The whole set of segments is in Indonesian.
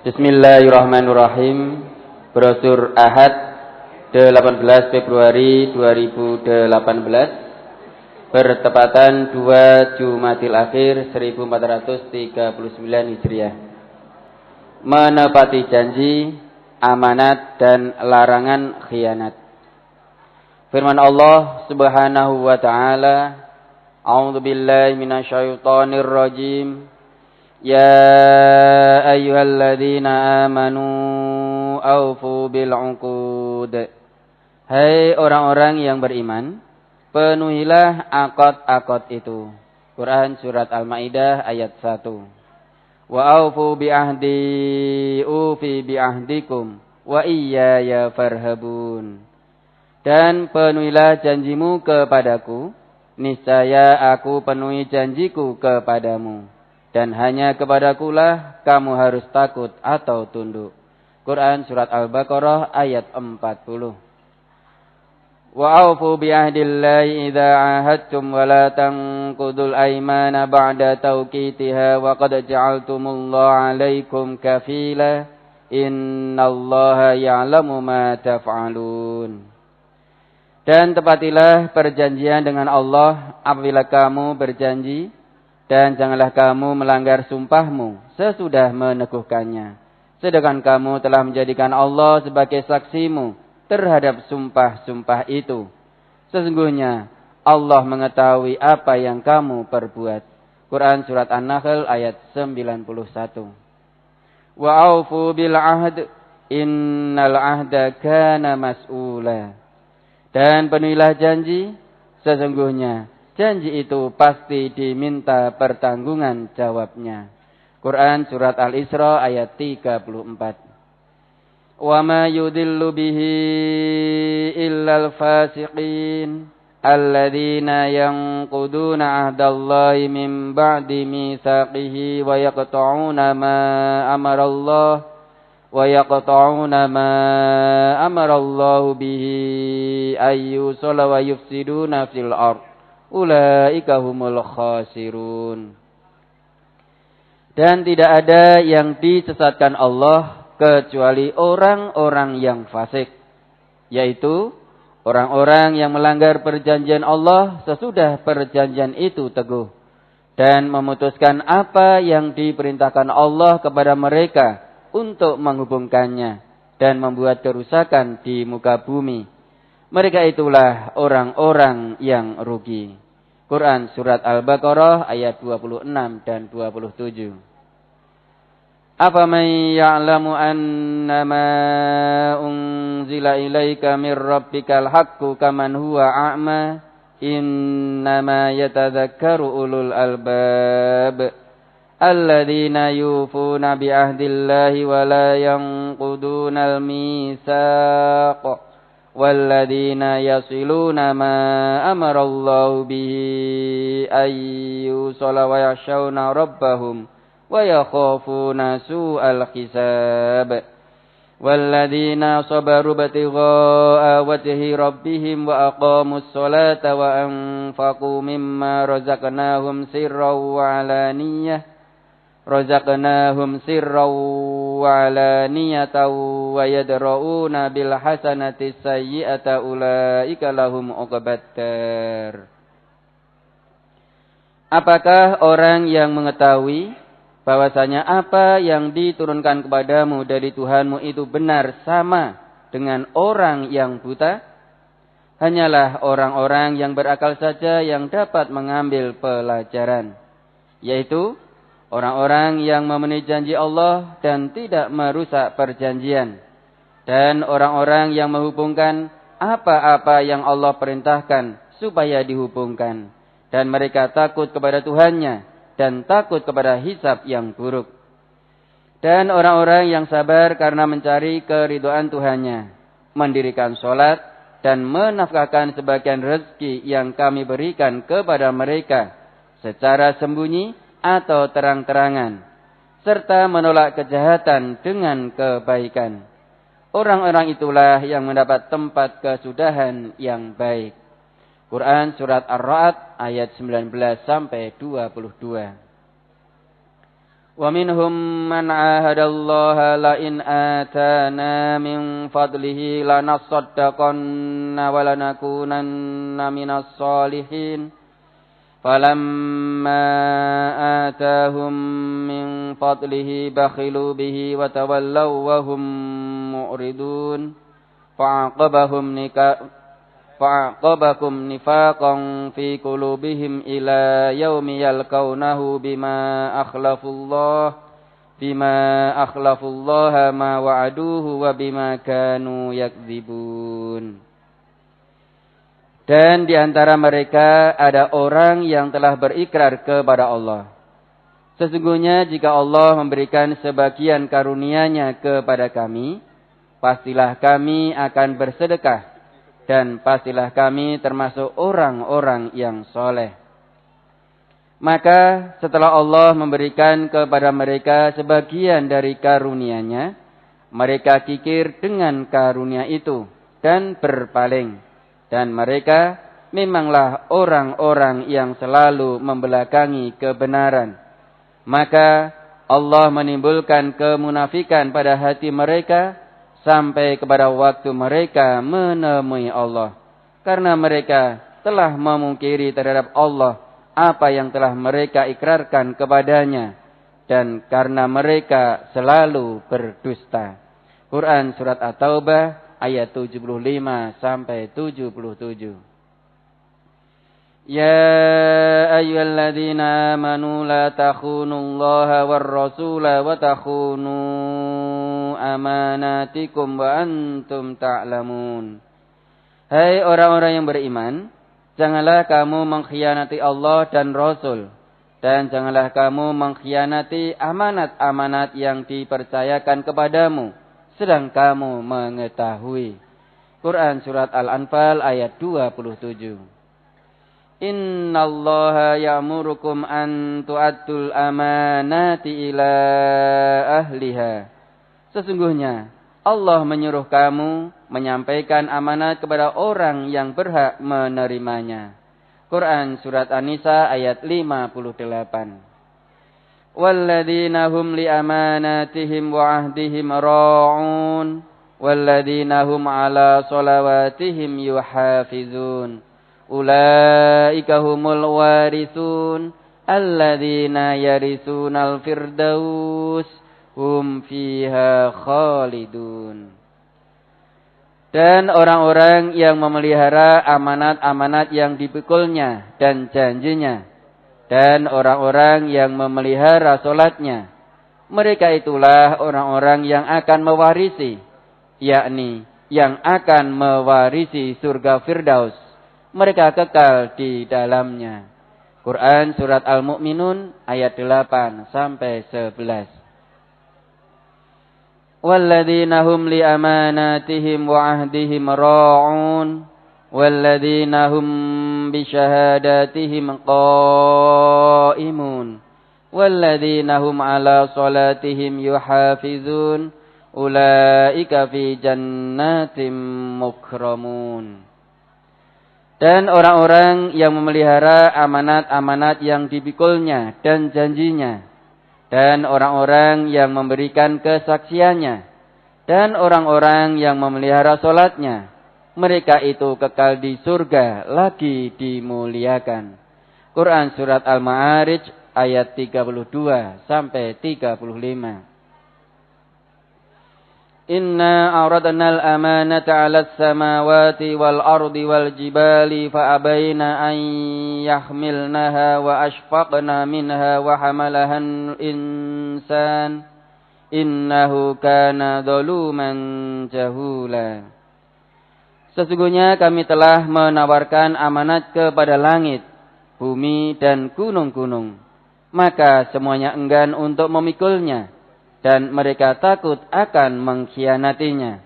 Bismillahirrahmanirrahim. Brosur Ahad 18 Februari 2018 bertepatan 2 Jumadil Akhir 1439 Hijriah. Menepati janji, amanat dan larangan khianat. Firman Allah Subhanahu wa taala, A'udzu billahi minasyaitonir rajim. Ya ayyuhalladzina amanu aufu bil 'uqud. Hai orang-orang yang beriman, penuhilah akad-akad itu. Quran surat Al-Maidah ayat 1. Wa aufu bi ahdi ufi bi ahdikum wa iyaya farhabun. Dan penuhilah janjimu kepadaku, niscaya aku penuhi janjiku kepadamu. Dan hanya kepadakulah kamu harus takut atau tunduk. Quran surat Al-Baqarah ayat 40. Wa aufu bi ahdillahi idza ahadtum wa la tanqudul aymana ba'da tawqitiha wa qad ja'altumullaha 'alaikum kafila innallaha ya'lamu ma taf'alun. Dan tepatilah perjanjian dengan Allah apabila kamu berjanji, dan janganlah kamu melanggar sumpahmu sesudah meneguhkannya. Sedangkan kamu telah menjadikan Allah sebagai saksimu terhadap sumpah-sumpah itu. Sesungguhnya Allah mengetahui apa yang kamu perbuat. Quran surat An-Nahl ayat 91. Wa aufu bil ahd innal ahda kana mas'ula. Dan penuhilah janji, sesungguhnya janji itu pasti diminta pertanggungan jawabnya. Quran surat Al-Isra ayat 34. Wa ma yudillu bihi illal fasiqin alladzina yanquduna ahdallahi min ba'di mitsaqihi wa yaqta'una ma amarallahu bihi ayyusalla wa yufsiduna fil ardh. Ulaika humul khasirun. Dan tidak ada yang disesatkan Allah kecuali orang-orang yang fasik, yaitu orang-orang yang melanggar perjanjian Allah sesudah perjanjian itu teguh dan memutuskan apa yang diperintahkan Allah kepada mereka untuk menghubungkannya dan membuat kerusakan di muka bumi. Mereka itulah orang-orang yang rugi. Quran surat Al-Baqarah ayat 26 dan 27. Afaman ya'lamu annama unzila ilaika mir rabbikal haqqu kaman huwa a'ma innama yatadzakkaru ulul albab alladzina yufuna bi ahdillahi wa la yanqudunal mitsaq walladzina yasiluna ma amarallahu bihi ayyusalla wa yakhshawna rabbahum wa yakhafuna su'al hisab walladzina sabaru batigha'a wajhi rabbihim wa aqamus salata wa anfaqu mimma razaqnahum sirran wa alaniyah wa alaniyatan wa yadra'una bil hasanati sayyi'ata ulaika lahum uqbatar. Apakah orang yang mengetahui bahwasanya apa yang diturunkan kepadamu dari Tuhanmu itu benar sama dengan orang yang buta? Hanyalah orang-orang yang berakal saja yang dapat mengambil pelajaran, yaitu orang-orang yang memenuhi janji Allah dan tidak merusak perjanjian. Dan orang-orang yang menghubungkan apa-apa yang Allah perintahkan supaya dihubungkan. Dan mereka takut kepada Tuhannya dan takut kepada hisab yang buruk. Dan orang-orang yang sabar karena mencari keridhaan Tuhannya, mendirikan sholat dan menafkahkan sebagian rezeki yang kami berikan kepada mereka secara sembunyi atau terang-terangan, serta menolak kejahatan dengan kebaikan. Orang-orang itulah yang mendapat tempat kesudahan yang baik. Quran surat Ar-Ra'd ayat 19 sampai 22. Wa minhum man 'ahadallaha la in atana min fadlihi lanasaddaqanna wa lanakunanna minas sholihin. Falamma atahum min fadlihi bakhilu bihi wa tawallaw wa hum mu'ridun. Fa'aqabakum nifaqan fi qulubihim ila yaumi yalqawnahu bima akhlafullaha ma wa'aduhu wa bima kanu yakdzibun. Dan di antara mereka ada orang yang telah berikrar kepada Allah. Sesungguhnya jika Allah memberikan sebagian karunia-Nya kepada kami, pastilah kami akan bersedekah. Dan pastilah kami termasuk orang-orang yang soleh. Maka setelah Allah memberikan kepada mereka sebagian dari karunia-Nya, mereka kikir dengan karunia itu dan berpaling. Dan mereka memanglah orang-orang yang selalu membelakangi kebenaran. Maka Allah menimbulkan kemunafikan pada hati mereka sampai kepada waktu mereka menemui Allah. Karena mereka telah memungkiri terhadap Allah apa yang telah mereka ikrarkan kepadanya. Dan karena mereka selalu berdusta. Quran Surat At-Taubah ayat 75 sampai 77. Ya ayyuhalladzina amanu la takhunullaha war rasula wa takhunu amanatikum wa antum ta'lamun. Hai orang-orang yang beriman, janganlah kamu mengkhianati Allah dan Rasul, dan janganlah kamu mengkhianati amanat-amanat yang dipercayakan kepadamu, sedang kamu mengetahui. Quran Surat Al-Anfal ayat 27. Innallaha ya'murukum an tu'addul amanati ila ahliha. Sesungguhnya Allah menyuruh kamu menyampaikan amanat kepada orang yang berhak menerimanya. Quran Surat An-Nisa ayat 58. Walladzina hum li amanatihim wa ahdihim ra'un walladzina hum ala sholawatihim yuhafizun ulaika humul warithun alladzina yarisunal firdaus hum fiha khalidun. Dan orang-orang yang memelihara amanat-amanat yang dipikulnya dan janjinya, dan orang-orang yang memelihara solatnya, mereka itulah orang-orang yang akan mewarisi, yakni yang akan mewarisi surga Firdaus. Mereka kekal di dalamnya. Quran Surat Al-Mu'minun ayat 8 sampai 11. Walladzina hum li amanatihim wa ahdihim ra'un walladzina hum bi syahadatihim qa'imun walladzina hum ala salatihim yuhafizun ulaika fi jannatin mukramun. Dan orang-orang yang memelihara amanat-amanat yang dipikulnya dan janjinya, dan orang-orang yang memberikan kesaksiannya, dan orang-orang yang memelihara solatnya, mereka itu kekal di surga lagi dimuliakan. Quran Surat Al-Ma'arij ayat 32 sampai 35. Inna aradna al-amanata 'alas samawati wal ardi wal jibali fa abaina an yahmilnaha wa ashfaqna minha wa hamalahan insan innahu kana zaluman jahula. Sesungguhnya kami telah menawarkan amanat kepada langit, bumi dan gunung-gunung, maka semuanya enggan untuk memikulnya. Dan mereka takut akan mengkhianatinya.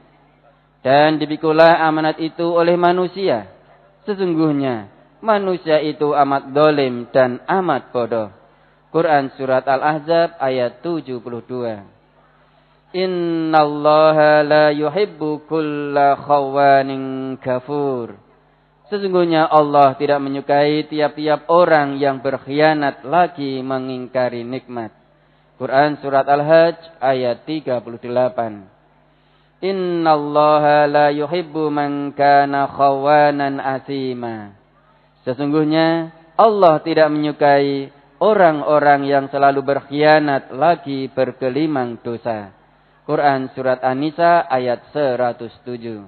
Dan dipikulah amanat itu oleh manusia. Sesungguhnya manusia itu amat zalim dan amat bodoh. Quran Surat Al-Ahzab ayat 72. Innallaha la yuhibbu kulla khawanin kafur. Sesungguhnya Allah tidak menyukai tiap-tiap orang yang berkhianat lagi mengingkari nikmat. Quran surat Al-Hajj ayat 38. Innallaha la yuhibbu man kana khawanan asima. Sesungguhnya Allah tidak menyukai orang-orang yang selalu berkhianat lagi bergelimang dosa. Quran surat An-Nisa ayat 107.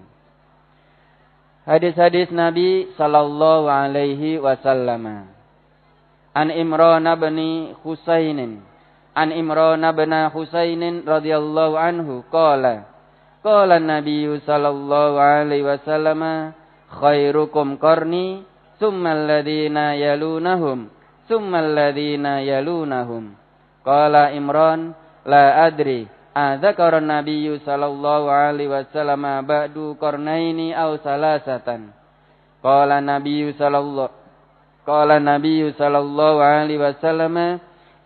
Hadis-hadis Nabi sallallahu alaihi wasallam. An Imran bin Husainin radhiyallahu anhu qala Nabi sallallahu alaihi wasallam khairukum qarni thumma alladhina yalunahum qala Imran la adri adzakara Nabi sallallahu alaihi wasallam ba'du qarnaini aw salasatan qala Nabi sallallahu alaihi wasallam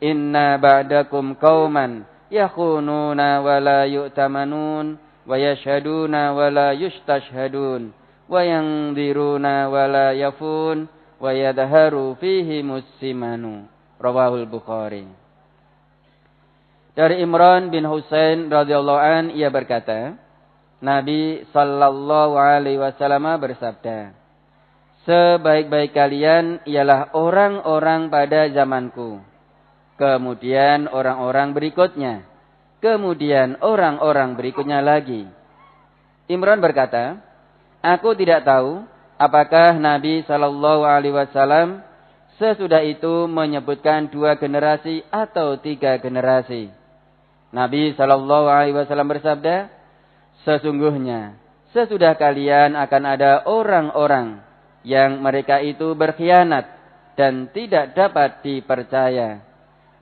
inna ba'dakum qauman yakhununa wa la yu'tamanun wa yashhaduna wa la yustashhadun wa yanziruna wa la yafun wa yadharu fihi muslimanu. Rawahul Bukhari. Dari Imran bin Husain radhiyallahu an, ia berkata, Nabi sallallahu alaihi wasallam bersabda, sebaik-baik kalian ialah orang-orang pada zamanku, kemudian orang-orang berikutnya, kemudian orang-orang berikutnya lagi. Imran berkata, aku tidak tahu apakah Nabi sallallahu alaihi wasallam sesudah itu menyebutkan 2 generasi atau 3 generasi. Nabi sallallahu alaihi wasallam bersabda, sesungguhnya sesudah kalian akan ada orang-orang yang mereka itu berkhianat dan tidak dapat dipercaya.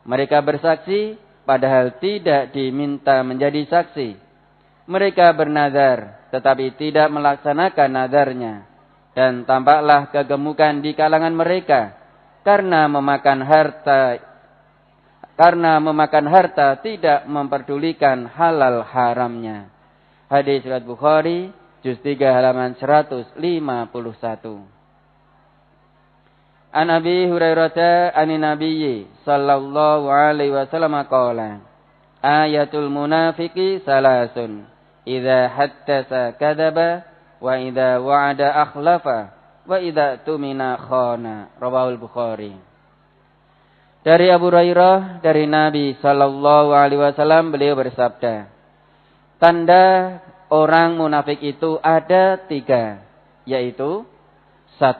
Mereka bersaksi padahal tidak diminta menjadi saksi. Mereka bernazar tetapi tidak melaksanakan nazarnya. Dan tampaklah kegemukan di kalangan mereka karena memakan harta tidak memperdulikan halal haramnya. Hadis riwayat Bukhari juz 3 halaman 151. An Abi Hurairah an Nabi sallallahu alaihi wasallam qala ayatul munafiqi salasun idza haddasa kadzaba wa idza wa'ada akhlafa wa idza tumina khana. Rawahul Bukhari. Dari Abu Hurairah dari Nabi sallallahu alaihi wasallam, beliau bersabda, tanda orang munafik itu ada 3, yaitu 1,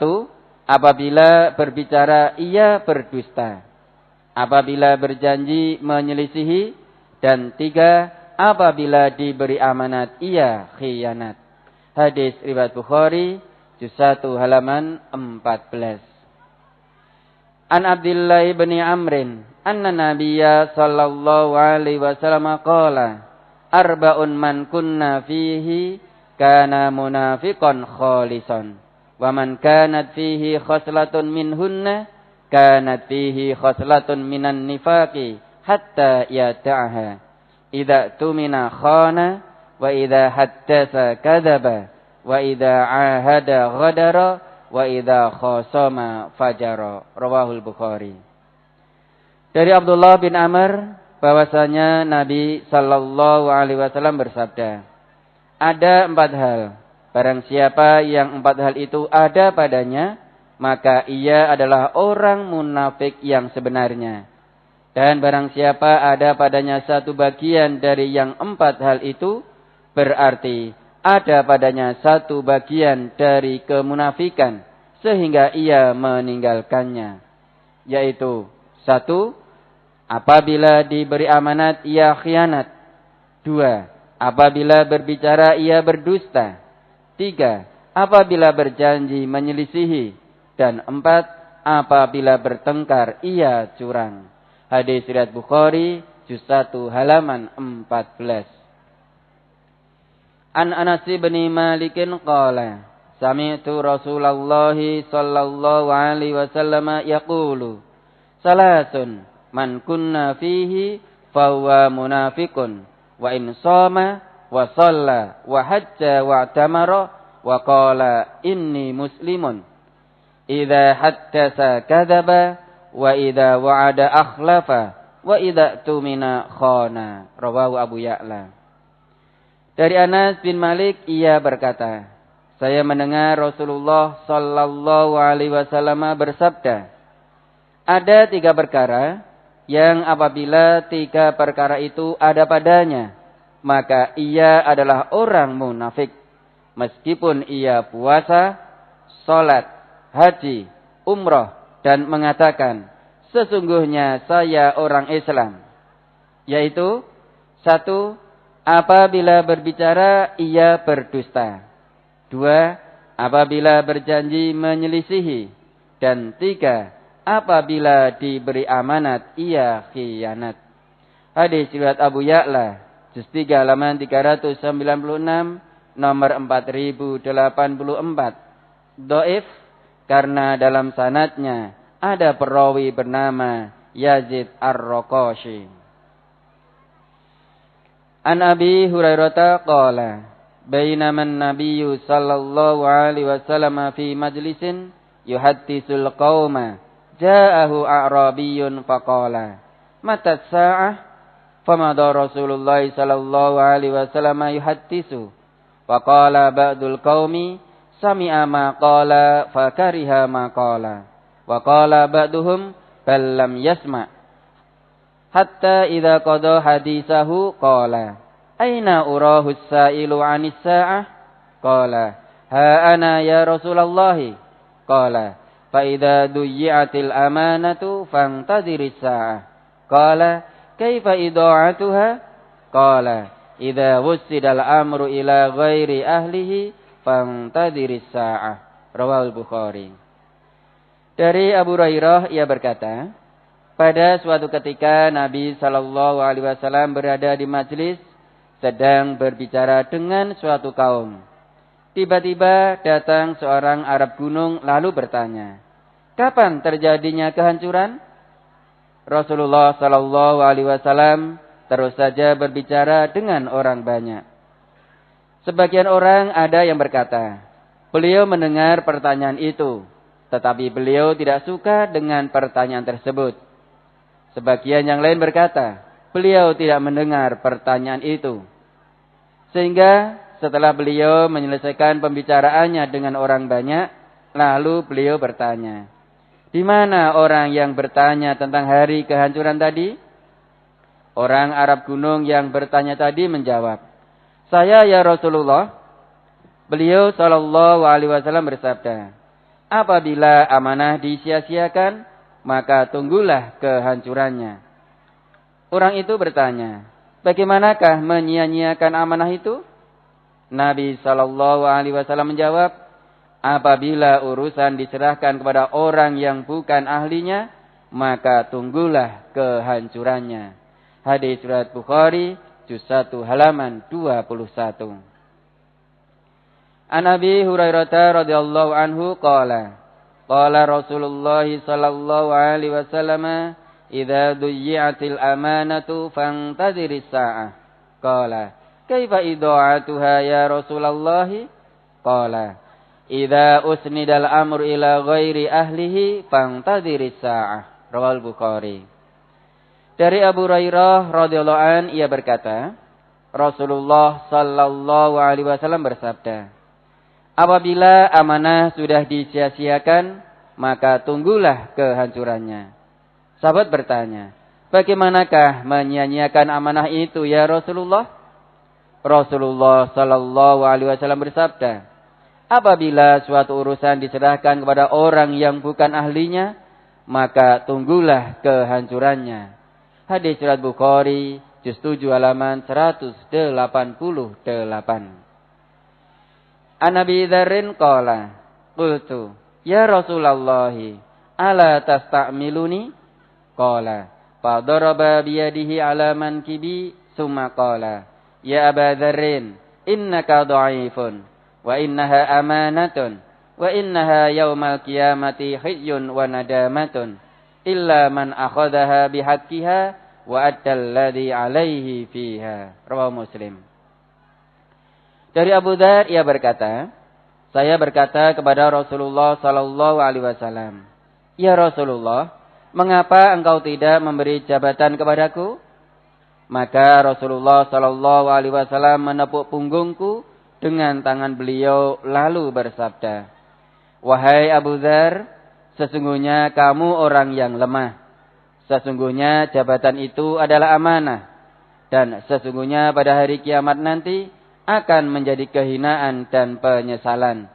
apabila berbicara ia berdusta, apabila berjanji menyelisihi, dan 3, apabila diberi amanat ia khianat. Hadis riwayat Bukhari juz 1 halaman 14. An Abdullah bin Amrin anna Nabiyya sallallahu alaihi wasallam qala arba'un man kunna fihi kana munafiqan khalisan wa man kanat fihi khoslatun minhunna kanat fihi khoslatun minan nifaqi hatta yata'aha idza tumina khana wa idza haddasa kadzaba wa idza ahada ghadara wa idza khasama fajara. Rawahul Bukhari. Dari Abdullah bin Amr bahwasanya Nabi sallallahu alaihi wasallam bersabda, ada 4 hal, barang siapa yang 4 hal itu ada padanya, maka ia adalah orang munafik yang sebenarnya. Dan barang siapa ada padanya 1 bagian dari yang 4 hal itu, berarti ada padanya 1 bagian dari kemunafikan sehingga ia meninggalkannya, yaitu 1, apabila diberi amanat ia khianat, 2, apabila berbicara ia berdusta, 3, apabila berjanji menyelisihi, dan 4, apabila bertengkar ia curang. Hadis riwayat Bukhari juz 1 halaman 14. An Anas bin Malik qala sami'tu Rasulullah sallallahu alaihi wasallam yaqulu salasun man kunna fihi fa huwa munafiqun wa in shama wa shalla wa hajja wa tamara wa qala inni muslimun idza haddasa kadzaba wa idza wa'ada akhlafa wa idza tumina khana. Rawahu Abu Ya'la. Dari Anas bin Malik ia berkata, saya mendengar Rasulullah sallallahu alaihi wasallam bersabda, ada 3 perkara yang apabila 3 perkara itu ada padanya, maka ia adalah orang munafik. Meskipun ia puasa, salat, haji, umrah, dan mengatakan, sesungguhnya saya orang Islam. Yaitu, 1, apabila berbicara ia berdusta. 2, apabila berjanji menyelisihi. Dan 3, apabila diberi amanat ia khianat. Hadis riwayat Abu Ya'la, juz 3 halaman 396, nomor 4084. Dhaif karena dalam sanadnya ada perawi bernama Yazid Ar-Raqashi. An Abi Hurairah qala, bainama an-nabiyyu sallallahu alaihi wasallam fi majlisin yuhaddisul qauma, ja'ahu a'rabiyyun faqala, mata as-sa'ah? Famada Rasulullah sallallahu alaihi wasallam yuhaddisu. Faqala ba'dul qaumi, sami'a ma qala fakariha ma qala. Wa qala ba'duhum bal lam yasma'. Hatta idza qada hadisahu qala, aina urahu as-sa'ilu 'anis sa'ah? Qala, ha ana ya Rasulullah. Qala, fa idza duyyi'atil amanatu fantadhiris sa'ah. Qala, kaifa ida'atuha? Qala, idza wussidal amru ila ghairi ahlihi fantadhiris sa'ah. Rawahul Bukhari. Dari Abu Hurairah ia berkata, pada suatu ketika Nabi sallallahu alaihi wasallam berada di majlis sedang berbicara dengan suatu kaum. Tiba-tiba datang seorang Arab gunung lalu bertanya, kapan terjadinya kehancuran? Rasulullah sallallahu alaihi wasallam terus saja berbicara dengan orang banyak. Sebagian orang ada yang berkata, beliau mendengar pertanyaan itu, tetapi beliau tidak suka dengan pertanyaan tersebut. Sebagian yang lain berkata, beliau tidak mendengar pertanyaan itu. Sehingga setelah beliau menyelesaikan pembicaraannya dengan orang banyak, lalu beliau bertanya, di mana orang yang bertanya tentang hari kehancuran tadi? Orang Arab gunung yang bertanya tadi menjawab, saya ya Rasulullah. Beliau sallallahu alaihi wasallam bersabda, apabila amanah disia-siakan, maka tunggulah kehancurannya. Orang itu bertanya, bagaimanakah menyia-nyiakan amanah itu? Nabi sallallahu alaihi wasallam menjawab, apabila urusan diserahkan kepada orang yang bukan ahlinya, maka tunggulah kehancurannya. Hadis riwayat Bukhari, juz 1 halaman 21. An Abi Hurairah radhiyallahu anhu qala, qala Rasulullah sallallahu alaihi wasallam, idza duyyi'atil amanatu fantadhiris sa'ah. Qala, kaifa ida'atuha ya Rasulullah? Qala, idza usnidal amru ila ghairi ahlihi fantadhiris sa'ah. Rawal Bukhari. Dari Abu Hurairah radhiyallahu an ia berkata, Rasulullah sallallahu alaihi wasallam bersabda, apabila amanah sudah disia-siakan, maka tunggulah kehancurannya. Sahabat bertanya, bagaimanakah menyia-nyiakan amanah itu ya Rasulullah? Rasulullah sallallahu alaihi wasallam bersabda, apabila suatu urusan diserahkan kepada orang yang bukan ahlinya, maka tunggulah kehancurannya. Hadis riwayat Bukhari, juz 7 halaman 188. An Abi Dzarrin qala, qultu, ya Rasulullah, ala tasta'miluni? Qala, fa daraba bi yadihi ala mankibi, summa qala, ya Aba Dzarrin, innaka dha'ifun, wa innaha amanatun, wa innaha yaumal qiyamati khizyun wa nadamatun, illa man akhadhaha bihaqqiha wa addal ladzi alaihi fiha. Rawahu Muslim. Dari Abu Dzar ia berkata, saya berkata kepada Rasulullah sallallahu alaihi wasallam, ya Rasulullah, mengapa engkau tidak memberi jabatan kepadaku? Maka Rasulullah sallallahu alaihi wasallam menepuk punggungku dengan tangan beliau lalu bersabda, "Wahai Abu Dzar, sesungguhnya kamu orang yang lemah. Sesungguhnya jabatan itu adalah amanah. Dan sesungguhnya pada hari kiamat nanti akan menjadi kehinaan dan penyesalan.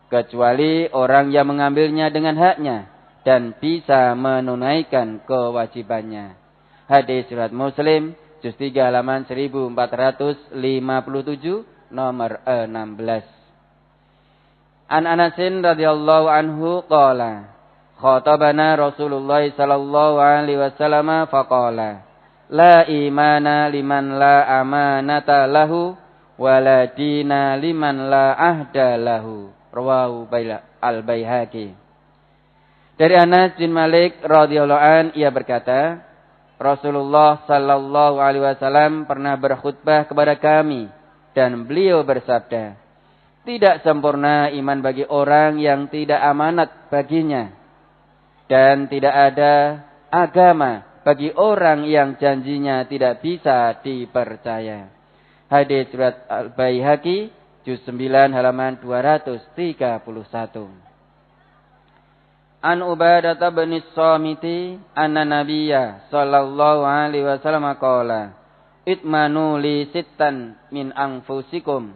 Kecuali orang yang mengambilnya dengan haknya dan bisa menunaikan kewajibannya." Hadis riwayat Muslim, juz 3 halaman 1457, nomor 16. An Anasin radhiyallahu anhu qala, khatabana Rasulullah sallallahu alaihi wasallam faqala, la imana liman la amanata lahu wa la dina liman la ahda lahu. Rawahu al-Baihaqi. Dari Anas bin Malik radhiyallahu an, ia berkata, Rasulullah sallallahu alaihi wasallam pernah berkhutbah kepada kami dan beliau bersabda, tidak sempurna iman bagi orang yang tidak amanat baginya, dan tidak ada agama bagi orang yang janjinya tidak bisa dipercaya. Hadis riwayat Al-Baihaqi, juz 9 halaman 231. An Ubadah bin Samiti anna Nabiyya sallallahu alaihi wasallam qala, itmanu li sittan min anfusikum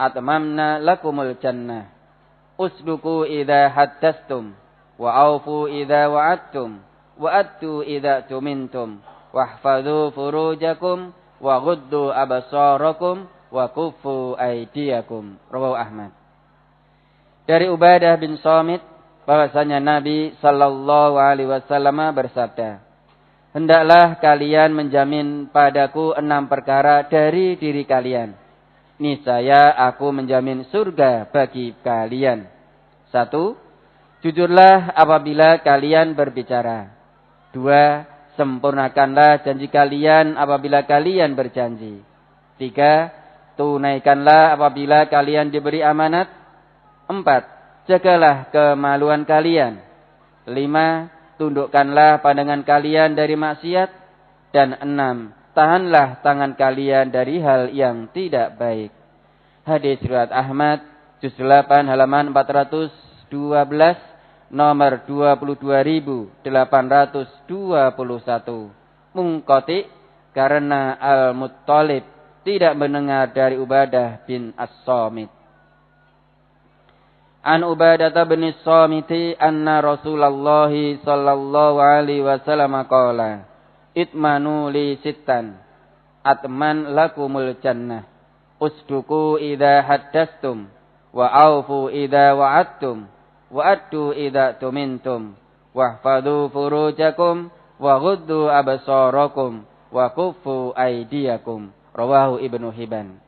atmamna lakumul jannah, usduku idza haddastum wa aufu idza wa'adtum wa addu idza tumintum wahfadhu furujakum wa ghuddu absarakum wa kuffu aydiyakum. Rawahu Ahmad. Dari Ubadah bin Samit bahwasanya Nabi sallallahu alaihi wasallam bersabda, hendaklah kalian menjamin padaku 6 perkara dari diri kalian. Niscaya aku menjamin surga bagi kalian. 1. Jujurlah apabila kalian berbicara. 2. Sempurnakanlah janji kalian apabila kalian berjanji. 3. Tunaikanlah apabila kalian diberi amanat. 4. Jagalah kemaluan kalian. 5. Tundukkanlah pandangan kalian dari maksiat. Dan 6. Tahanlah tangan kalian dari hal yang tidak baik. Hadis riwayat Ahmad, juz 8 halaman 412, nomor 22.821. Munqati karena Al-Muttalib tidak mendengar dari Ubadah bin As-Samit. An Ubadah bin As-Samiti anna Rasulullah sallallahu alaihi wasallam qala, itmanu li sittan atman lakumul jannah, usduku idza haddastum wa aufu idza wa'adtum wa addu idza tumintum wahfadhu furujakum wa ghuddu absarakum wa kuffu aydiyakum. Rawahu Ibnu Hibban.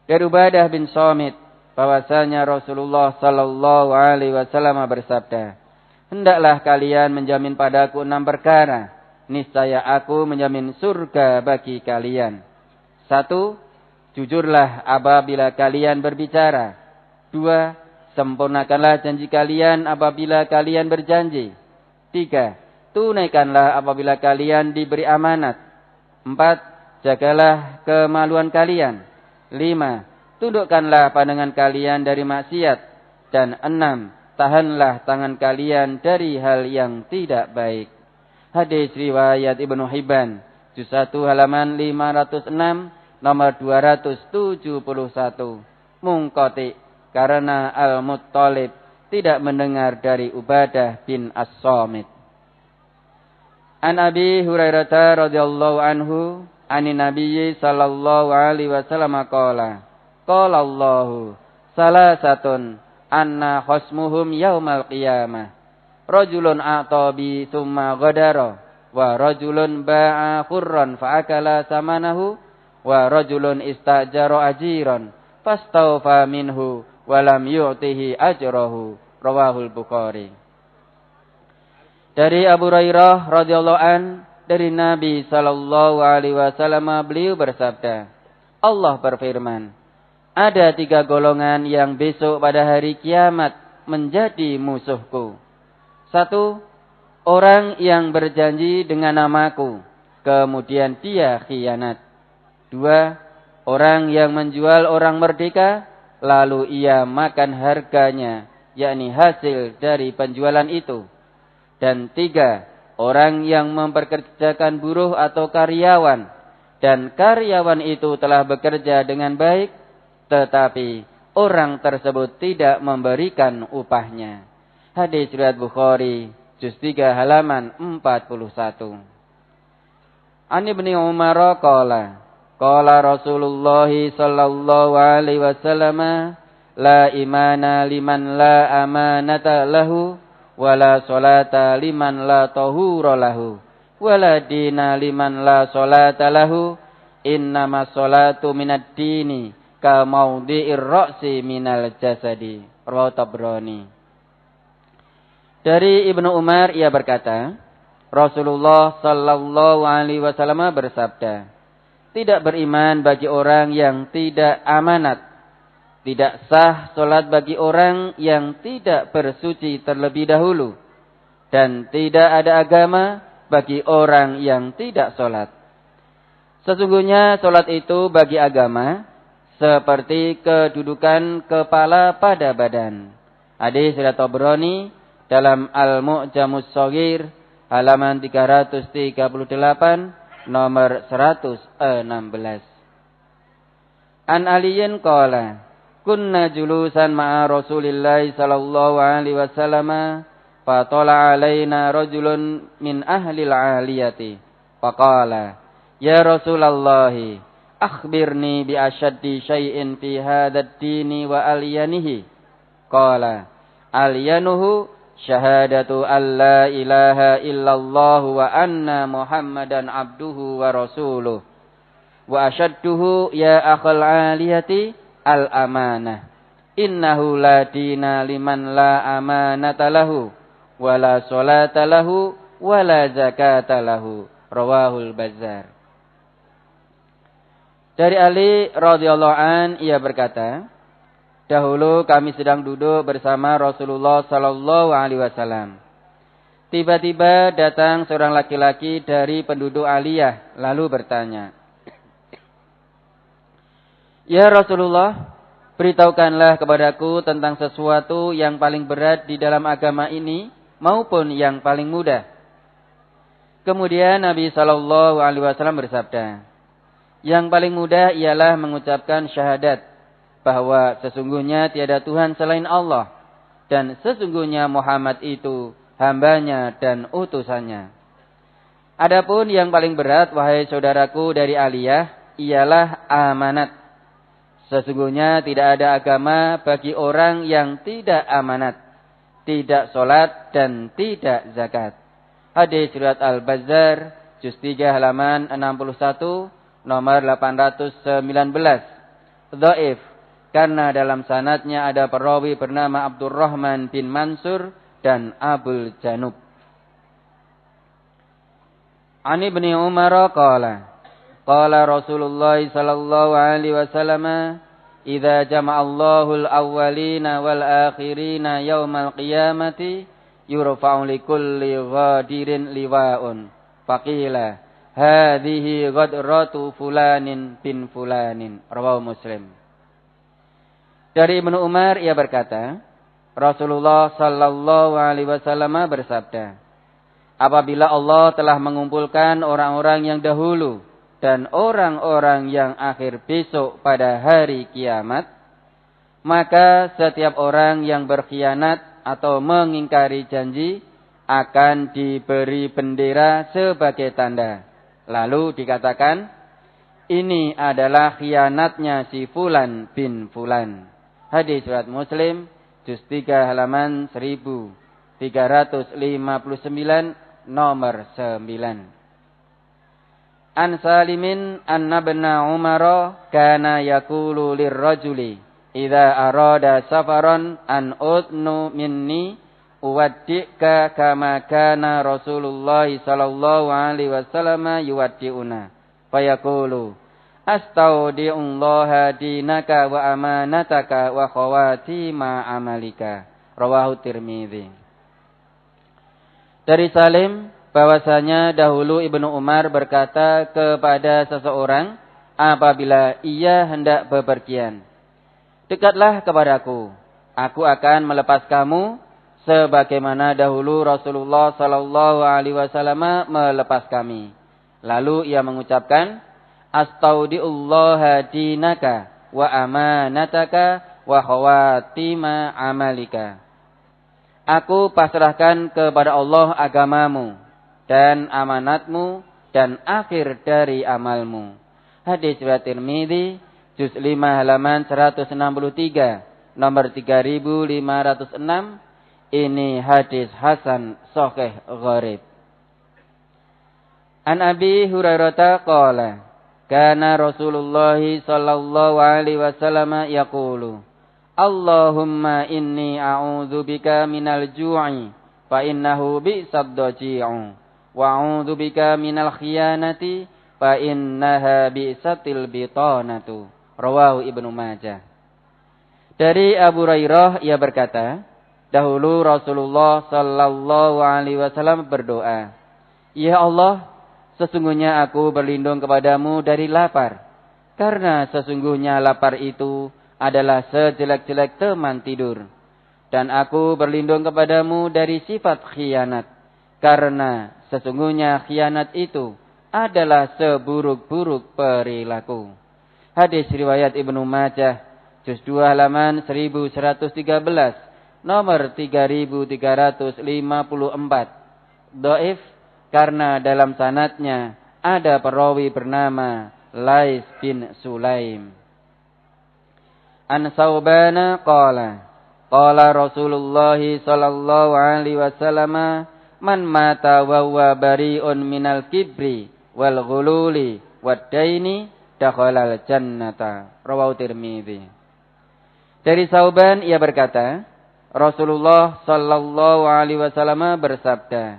Dari Ubadah bin Samit bahwasanya Rasulullah sallallahu alaihi wasallam bersabda, hendaklah kalian menjamin padaku 6 perkara, niscaya aku menjamin surga bagi kalian. 1. Jujurlah apabila kalian berbicara. 2. Sempurnakanlah janji kalian apabila kalian berjanji. 3. Tunaikanlah apabila kalian diberi amanat. 4. Jagalah kemaluan kalian. 5. Tundukkanlah pandangan kalian dari maksiat. Dan 6. Tahanlah tangan kalian dari hal yang tidak baik. Hadis riwayat Ibnu Hibban, juz 1 halaman 506, nomor 271. Munqati karena Al-Muttalib tidak mendengar dari Ubadah bin As-Samit. An Abi Hurairah radhiyallahu anhu anin Nabiyyi sallallahu alaihi wasallam qala, qala Allahu salasatun anna khasmuhum yaumal qiyamah, rajulun a'tabi thumma ghadara wa rajulun ba'a khurran fa'akala samanahu wa rajulun istajara ajiran fastawfa minhu wa lam yu'tihi ajrahu. Rawahul Bukhari. Dari Abu Hurairah radhiyallahu an, dari Nabi sallallahu alaihi wasallam beliau bersabda, Allah berfirman, ada 3 golongan yang besok pada hari kiamat menjadi musuhku. 1. orang yang berjanji dengan namaku, kemudian dia khianat. 2, orang yang menjual orang merdeka, lalu ia makan harganya, yakni hasil dari penjualan itu. Dan 3, orang yang memperkerjakan buruh atau karyawan, dan karyawan itu telah bekerja dengan baik, tetapi orang tersebut tidak memberikan upahnya. Hadis riwayat Bukhari, juz 3 halaman 41. An Ibnu Umar qala Rasulullah sallallahu alaihi wasallam, la imana liman la amanata lahu, wala salata liman la tahura lahu, wala dina liman la salata lahu, innama salatu minad dini ka maudhi'ir ra'si minal jasadi. Rawahu Tabrani. Dari Ibnu Umar ia berkata, Rasulullah sallallahu alaihi wasallam bersabda, tidak beriman bagi orang yang tidak amanat, tidak sah salat bagi orang yang tidak bersuci terlebih dahulu, dan tidak ada agama bagi orang yang tidak salat. Sesungguhnya salat itu bagi agama seperti kedudukan kepala pada badan. Hadis riwayat Tabrani dalam Al-Mu'jamus Shaghir halaman 338 nomor 116. An Aliyin qala kunna julusan ma'a Rasulillah sallallahu alaihi wasallam fa tala alaina rajulun min ahli al-aliyati faqala ya Rasulullah akhbirni bi ashaddi syai'in fi hadzal dini wa alyanihi. Qala alyanuhu syahadatu an la ilaha illallah wa anna Muhammadan abduhu wa rasuluh. Wa ashadduhu ya akhal aliyati al amanah. Innahu la dina liman la amanata lahu wa la salata lahu wa la zakata lahu. Rawahul Bazzar. Dari Ali radhiyallahu an ia berkata, dahulu kami sedang duduk bersama Rasulullah sallallahu alaihi wasallam. Tiba-tiba datang seorang laki-laki dari penduduk Aliyah lalu bertanya, ya Rasulullah, beritahukanlah kepadaku tentang sesuatu yang paling berat di dalam agama ini maupun yang paling mudah. Kemudian Nabi sallallahu alaihi wasallam bersabda, yang paling mudah ialah mengucapkan syahadat bahwa sesungguhnya tiada Tuhan selain Allah dan sesungguhnya Muhammad itu hambanya dan utusannya. Adapun yang paling berat, wahai saudaraku dari Aliyah, ialah amanat. Sesungguhnya tidak ada agama bagi orang yang tidak amanat, tidak sholat dan tidak zakat. Hadis riwayat Al-Bazzar, juz 3 halaman 61, nomor 819. Dhaif karena dalam sanadnya ada perawi bernama Abdurrahman bin Mansur dan Abul Janub. An Ibnu Umar qala Rasulullah sallallahu alaihi wasallam, idza jama'allahu al-awwalina wal akhirina yaumal qiyamati yurfa'u likulli ghadirin liwa'un. Faqila hadhihi ghadratu fulanin bin fulanin. Rawahu Muslim. Dari Ibnu Umar ia berkata, Rasulullah sallallahu alaihi wasallam bersabda, apabila Allah telah mengumpulkan orang-orang yang dahulu dan orang-orang yang akhir besok pada hari kiamat, maka setiap orang yang berkhianat atau mengingkari janji akan diberi bendera sebagai tanda. Lalu dikatakan, ini adalah khianatnya si Fulan bin Fulan. Hadis riwayat Muslim, juz 3 halaman 1359 nomor 9. An Salimin anna ibna Umar kana yaqulu lirrajuli idza arada safaran an udnu minni uwaddi'ka kama kana Rasulullah sallallahu alaihi wasallam yuwaddi'una. Fayaqulu astaudi'ullaha dinaka wa amanataka wa khawatima amalika. Rawahu Tirmidzi. Dari Salim bahwasanya dahulu Ibnu Umar berkata kepada seseorang apabila ia hendak bepergian, "Dekatlah kepadaku, aku akan melepas kamu sebagaimana dahulu Rasulullah sallallahu alaihi wasallam melepas kami." Lalu ia mengucapkan, "Astaudiullaha dinaka wa amanataka wa khawatima amalika." Aku pasrahkan kepada Allah agamamu dan amanatmu dan akhir dari amalmu. Hadis riwayat Tirmidzi, juz 5 halaman 163, nomor 3506. Ini hadis hasan sahih gharib. An Abi Hurairah qala, kana Rasulullah sallallahu alaihi wasallam yaqulu, Allahumma inni a'udzubika minal ju'i fa innahu bi'sad daji'u wa a'udzubika minal khiyanati fa innaha bi'satil bitanatu. Rawahu Ibnu Majah. Dari Abu Hurairah ia berkata, dahulu Rasulullah sallallahu alaihi wasallam berdoa, "Ya Allah, sesungguhnya aku berlindung kepadamu dari lapar, karena sesungguhnya lapar itu adalah sejelek-jelek teman tidur. Dan aku berlindung kepadamu dari sifat khianat, karena sesungguhnya khianat itu adalah seburuk-buruk perilaku." Hadis riwayat Ibnu Majah, juz 2 halaman 1113, nomor 3354. Dhaif karena dalam sanadnya ada perawi bernama Lais bin Sulaim. An Saubana qala, qala Rasulullah sallallahu alaihi wasallam, man mata wa huwa bari'un minal kibri wal ghululi wad daini dakhalal jannata. Rawahu Tirmidzi. Dari Sauban ia berkata, Rasulullah sallallahu alaihi wasallam bersabda,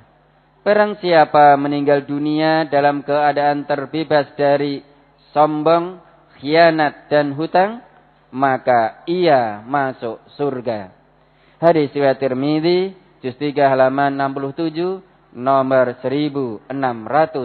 barang siapa meninggal dunia dalam keadaan terbebas dari sombong, khianat dan hutang, maka ia masuk surga. Hadis riwayat Tirmidzi, juz 3 halaman 67, nomor 1620.